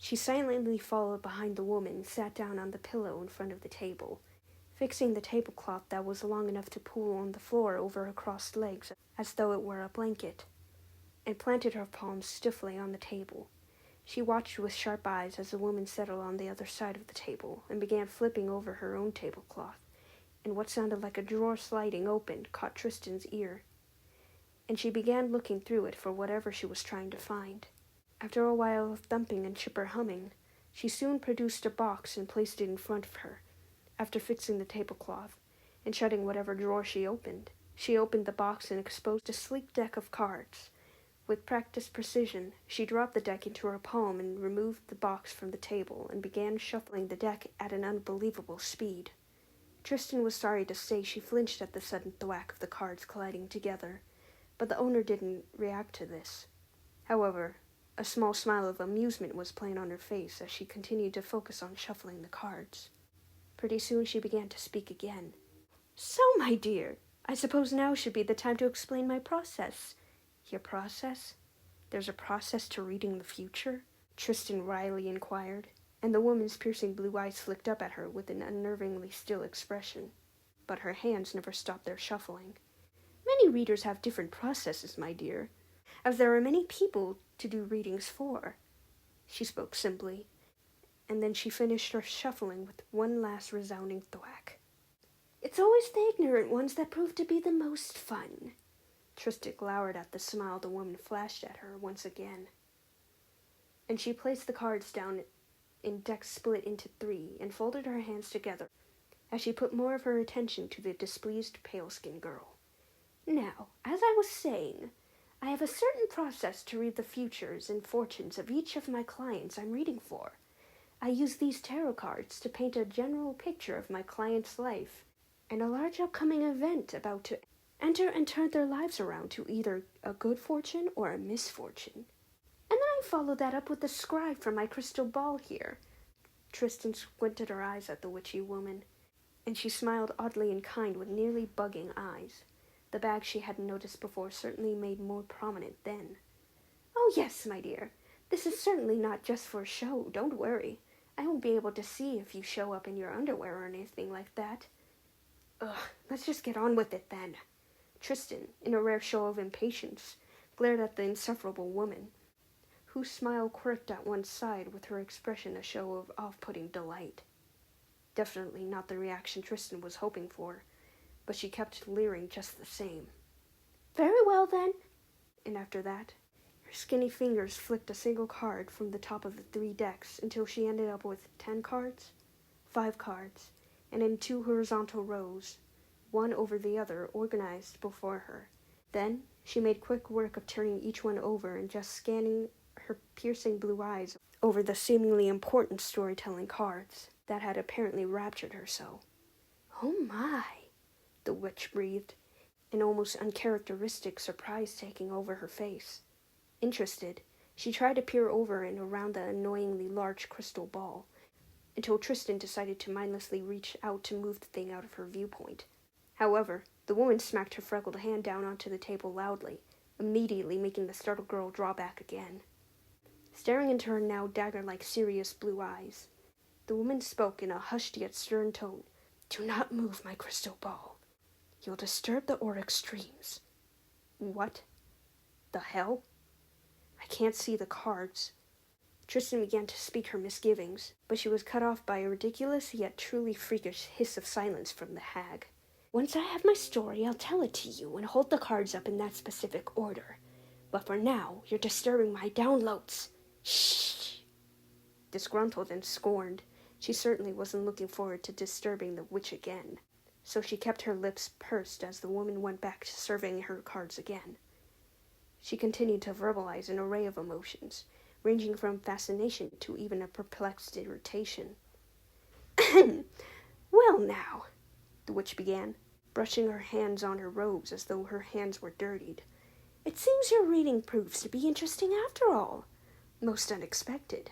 She silently followed behind the woman and sat down on the pillow in front of the table, fixing the tablecloth that was long enough to pull on the floor over her crossed legs as though it were a blanket, and planted her palms stiffly on the table. She watched with sharp eyes as the woman settled on the other side of the table and began flipping over her own tablecloth, and what sounded like a drawer sliding open caught Tristan's ear, and she began looking through it for whatever she was trying to find. After a while of thumping and chipper humming, she soon produced a box and placed it in front of her. After fixing the tablecloth and shutting whatever drawer she opened the box and exposed a sleek deck of cards. With practiced precision, she dropped the deck into her palm and removed the box from the table and began shuffling the deck at an unbelievable speed. Tristan was sorry to say she flinched at the sudden thwack of the cards colliding together, but the owner didn't react to this. However, a small smile of amusement was playing on her face as she continued to focus on shuffling the cards. Pretty soon she began to speak again. "So, my dear, I suppose now should be the time to explain my process." "Your process? There's a process to reading the future?" Tristan wryly inquired, and the woman's piercing blue eyes flicked up at her with an unnervingly still expression. But her hands never stopped their shuffling. "Many readers have different processes, my dear, as there are many people to do readings for." She spoke simply, and then she finished her shuffling with one last resounding thwack. "It's always the ignorant ones that prove to be the most fun." Tristan glowered at the smile the woman flashed at her once again, and she placed the cards down in decks split into 3 and folded her hands together as she put more of her attention to the displeased pale-skinned girl. "Now, as I was saying, I have a certain process to read the futures and fortunes of each of my clients I'm reading for. I use these tarot cards to paint a general picture of my client's life and a large upcoming event about to enter and turn their lives around to either a good fortune or a misfortune. And then I follow that up with a scribe from my crystal ball here." Tristan squinted her eyes at the witchy woman, and she smiled oddly and kind with nearly bugging eyes. The bag she hadn't noticed before certainly made more prominent then. "Oh yes, my dear, this is certainly not just for show, don't worry. I won't be able to see if you show up in your underwear or anything like that." "Ugh, let's just get on with it then." Tristan, in a rare show of impatience, glared at the insufferable woman, whose smile quirked at one side with her expression a show of off-putting delight. Definitely not the reaction Tristan was hoping for, but she kept leering just the same. "Very well, then." And after that, her skinny fingers flicked a single card from the top of the 3 decks until she ended up with 10 cards, 5 cards, and in 2 horizontal rows, one over the other, organized before her. Then she made quick work of turning each one over and just scanning her piercing blue eyes over the seemingly important storytelling cards that had apparently raptured her so. "Oh my," the witch breathed, an almost uncharacteristic surprise taking over her face. Interested, she tried to peer over and around the annoyingly large crystal ball, until Tristan decided to mindlessly reach out to move the thing out of her viewpoint. However, the woman smacked her freckled hand down onto the table loudly, immediately making the startled girl draw back again. Staring into her now dagger-like serious blue eyes, the woman spoke in a hushed yet stern tone. "Do not move my crystal ball. You'll disturb the auric streams." "What the hell? I can't see the cards." Tristan began to speak her misgivings, but she was cut off by a ridiculous yet truly freakish hiss of silence from the hag. "Once I have my story, I'll tell it to you and hold the cards up in that specific order. But for now, you're disturbing my downloads. Shh!" Disgruntled and scorned, she certainly wasn't looking forward to disturbing the witch again, so she kept her lips pursed as the woman went back to surveying her cards again. She continued to verbalize an array of emotions, ranging from fascination to even a perplexed irritation. "Well now," the witch began, brushing her hands on her robes as though her hands were dirtied. "It seems your reading proves to be interesting after all. Most unexpected.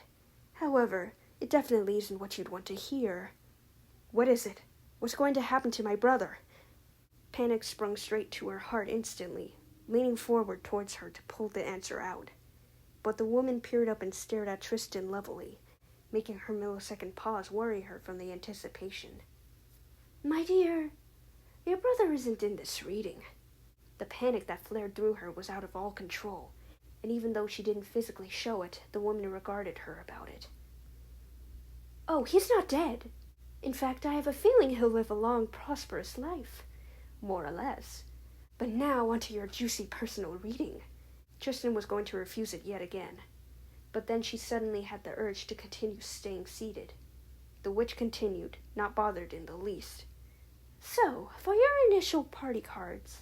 However, it definitely isn't what you'd want to hear." "What is it? What's going to happen to my brother?" Panic sprung straight to her heart instantly, leaning forward towards her to pull the answer out. But the woman peered up and stared at Tristan levelly, making her millisecond pause worry her from the anticipation. "My dear, your brother isn't in this reading." The panic that flared through her was out of all control, and even though she didn't physically show it, the woman regarded her about it. "Oh, he's not dead. In fact, I have a feeling he'll live a long, prosperous life. More or less. But now onto your juicy personal reading." Tristan was going to refuse it yet again, but then she suddenly had the urge to continue staying seated. The witch continued, not bothered in the least. "So, for your initial party cards,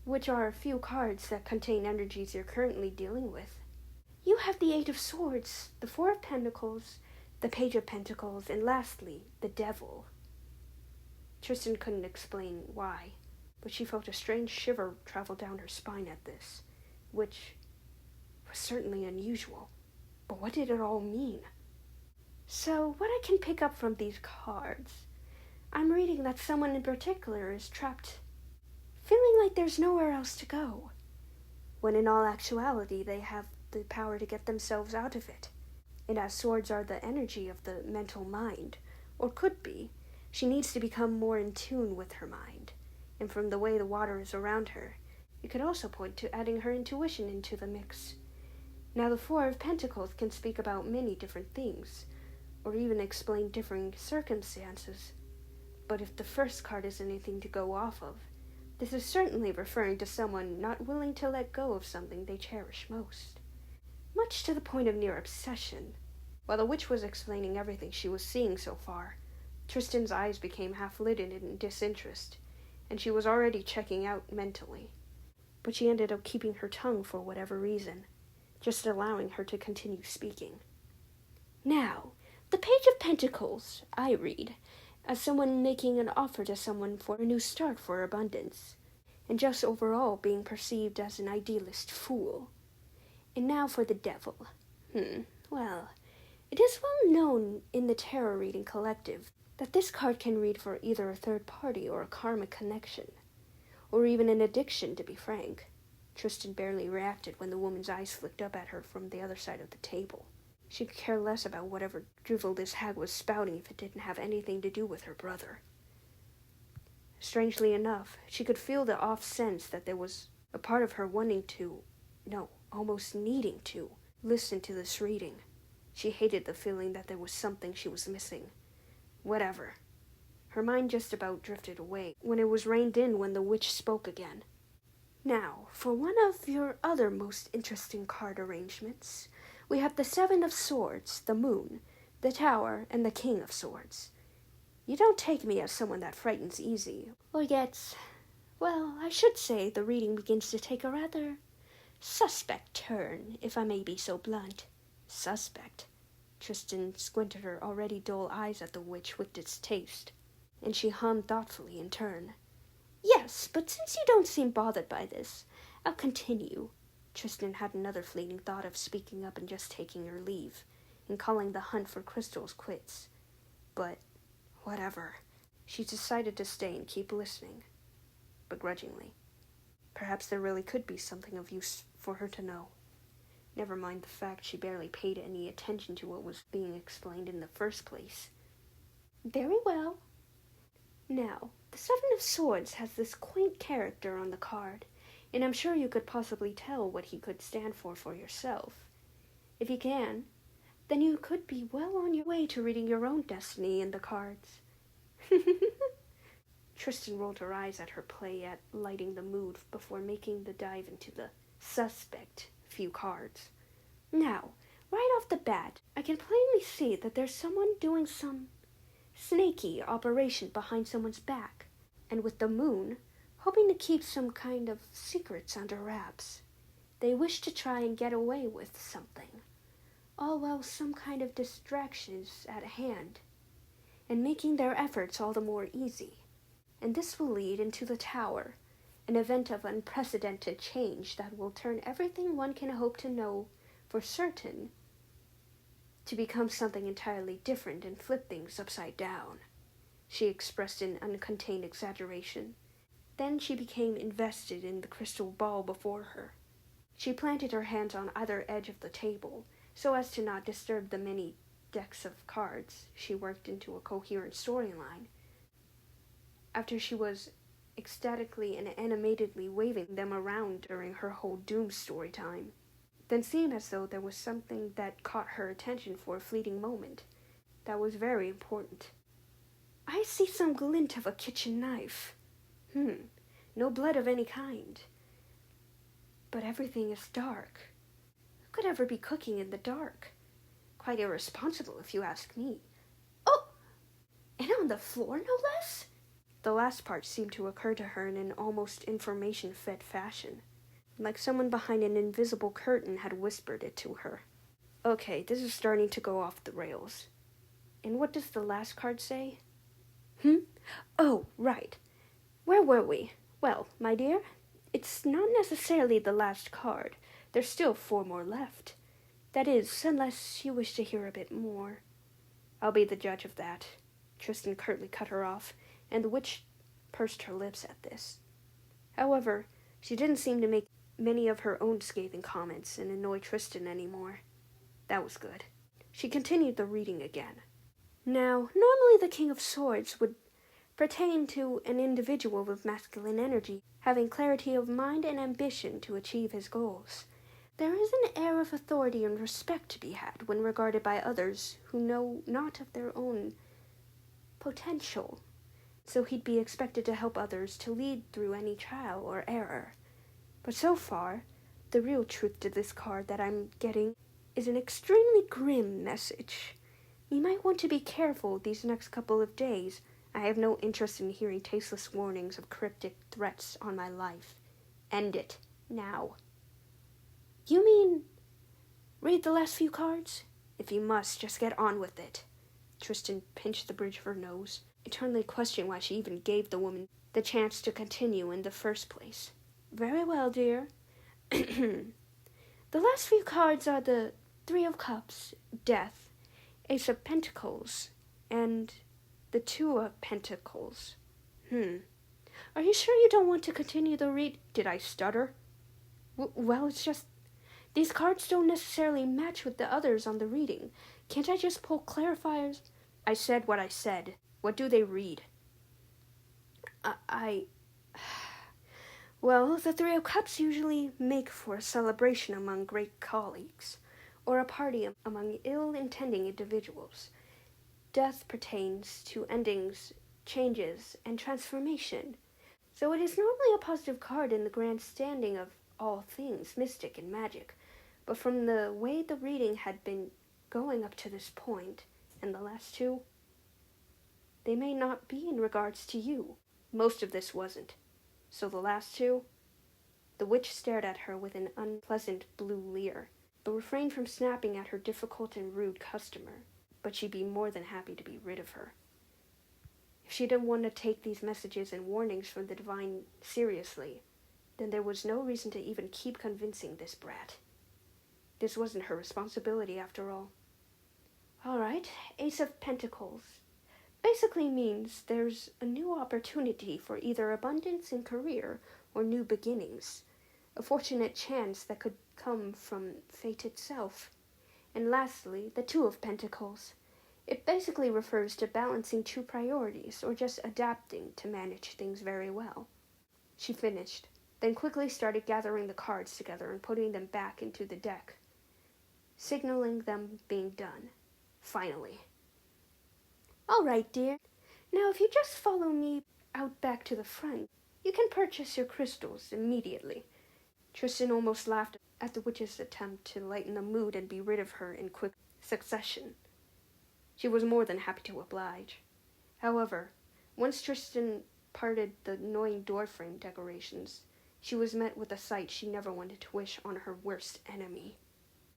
which are a few cards that contain energies you're currently dealing with, you have the Eight of Swords, the Four of Pentacles, the Page of Pentacles, and lastly, the Devil." Tristan couldn't explain why, but she felt a strange shiver travel down her spine at this, which was certainly unusual. But what did it all mean? "So, what I can pick up from these cards, I'm reading that someone in particular is trapped, feeling like there's nowhere else to go, when in all actuality they have the power to get themselves out of it. And as swords are the energy of the mental mind, or could be, she needs to become more in tune with her mind, and from the way the water is around her, it could also point to adding her intuition into the mix. Now the Four of Pentacles can speak about many different things, or even explain differing circumstances. But if the first card is anything to go off of, this is certainly referring to someone not willing to let go of something they cherish most, much to the point of near obsession." While the witch was explaining everything she was seeing so far, Tristan's eyes became half-lidded in disinterest, and she was already checking out mentally. But she ended up keeping her tongue for whatever reason, just allowing her to continue speaking. "Now, the Page of Pentacles, I read, as someone making an offer to someone for a new start for abundance, and just overall being perceived as an idealist fool. And now for the Devil. Well, it is well known in the tarot reading collective that this card can read for either a third party or a karmic connection, or even an addiction, to be frank." Tristan barely reacted when the woman's eyes flicked up at her from the other side of the table. She could care less about whatever drivel this hag was spouting if it didn't have anything to do with her brother. Strangely enough, she could feel the off sense that there was a part of her wanting to, no, almost needing to, listen to this reading. She hated the feeling that there was something she was missing. Whatever. Her mind just about drifted away when it was reined in when the witch spoke again. "Now, for one of your other most interesting card arrangements, we have the Seven of Swords, the Moon, the Tower, and the King of Swords. You don't take me as someone that frightens easy, or gets, well, I should say the reading begins to take a rather suspect turn, if I may be so blunt." "Suspect?" Tristan squinted her already dull eyes at the witch with distaste, and she hummed thoughtfully in turn. "Yes, but since you don't seem bothered by this, I'll continue." Tristan had another fleeting thought of speaking up and just taking her leave, and calling the hunt for crystals quits. But, whatever. She decided to stay and keep listening, begrudgingly. Perhaps there really could be something of use for her to know. Never mind the fact she barely paid any attention to what was being explained in the first place. "Very well. Now, the Seven of Swords has this quaint character on the card, and I'm sure you could possibly tell what he could stand for yourself. If you can, then you could be well on your way to reading your own destiny in the cards." Tristan rolled her eyes at her play at lighting the mood before making the dive into the suspect few cards. "Now, right off the bat, I can plainly see that there's someone doing some snaky operation behind someone's back, and with the Moon, hoping to keep some kind of secrets under wraps. They wish to try and get away with something, all while some kind of distraction is at hand, and making their efforts all the more easy. And this will lead into the Tower, an event of unprecedented change that will turn everything one can hope to know for certain to become something entirely different and flip things upside down." She expressed in uncontained exaggeration. Then she became invested in the crystal ball before her. She planted her hands on either edge of the table, so as to not disturb the many decks of cards she worked into a coherent storyline. After she was ecstatically and animatedly waving them around during her whole doom story time, then seemed as though there was something that caught her attention for a fleeting moment. That was very important. I see some glint of a kitchen knife. No blood of any kind. But everything is dark. Who could ever be cooking in the dark? Quite irresponsible, if you ask me. Oh! And on the floor, no less? The last part seemed to occur to her in an almost information-fed fashion, like someone behind an invisible curtain had whispered it to her. Okay, this is starting to go off the rails. And what does the last card say? Oh, right. Where were we? Well, my dear, it's not necessarily the last card. There's still 4 more left. That is, unless you wish to hear a bit more. I'll be the judge of that. Tristan curtly cut her off, and the witch pursed her lips at this. However, she didn't seem to make many of her own scathing comments and annoy Tristan anymore. That was good. She continued the reading again. Now, normally the King of Swords would pertain to an individual with masculine energy, having clarity of mind and ambition to achieve his goals. There is an air of authority and respect to be had when regarded by others who know not of their own potential, so he'd be expected to help others to lead through any trial or error. But so far, the real truth to this card that I'm getting is an extremely grim message. You might want to be careful these next couple of days. I have no interest in hearing tasteless warnings of cryptic threats on my life. End it, now. You mean read the last few cards? If you must, just get on with it. Tristan pinched the bridge of her nose, eternally questioning why she even gave the woman the chance to continue in the first place. Very well, dear. The last few cards are the 3 of Cups, Death, Ace of Pentacles, and the 2 of Pentacles. Are you sure you don't want to continue the read? Did I stutter? Well, it's just these cards don't necessarily match with the others on the reading. Can't I just pull clarifiers? I said what I said. What do they read? Well, the 3 of Cups usually make for a celebration among great colleagues, or a party among ill-intending individuals. Death pertains to endings, changes, and transformation, so it is normally a positive card in the grand standing of all things mystic and magic. But from the way the reading had been going up to this point, and the last 2, they may not be in regards to you. Most of this wasn't. So the last 2? The witch stared at her with an unpleasant blue leer, but refrained from snapping at her difficult and rude customer. But she'd be more than happy to be rid of her. If she didn't want to take these messages and warnings from the divine seriously, then there was no reason to even keep convincing this brat. This wasn't her responsibility, after all. All right, Ace of Pentacles. Basically means there's a new opportunity for either abundance in career or new beginnings. A fortunate chance that could come from fate itself. And lastly, the 2 of Pentacles. It basically refers to balancing 2 priorities or just adapting to manage things very well. She finished, then quickly started gathering the cards together and putting them back into the deck, signaling them being done. Finally. All right, dear. Now, if you just follow me out back to the front, you can purchase your crystals immediately. Tristan almost laughed at the witch's attempt to lighten the mood and be rid of her in quick succession. She was more than happy to oblige. However, once Tristan parted the annoying doorframe decorations, she was met with a sight she never wanted to wish on her worst enemy.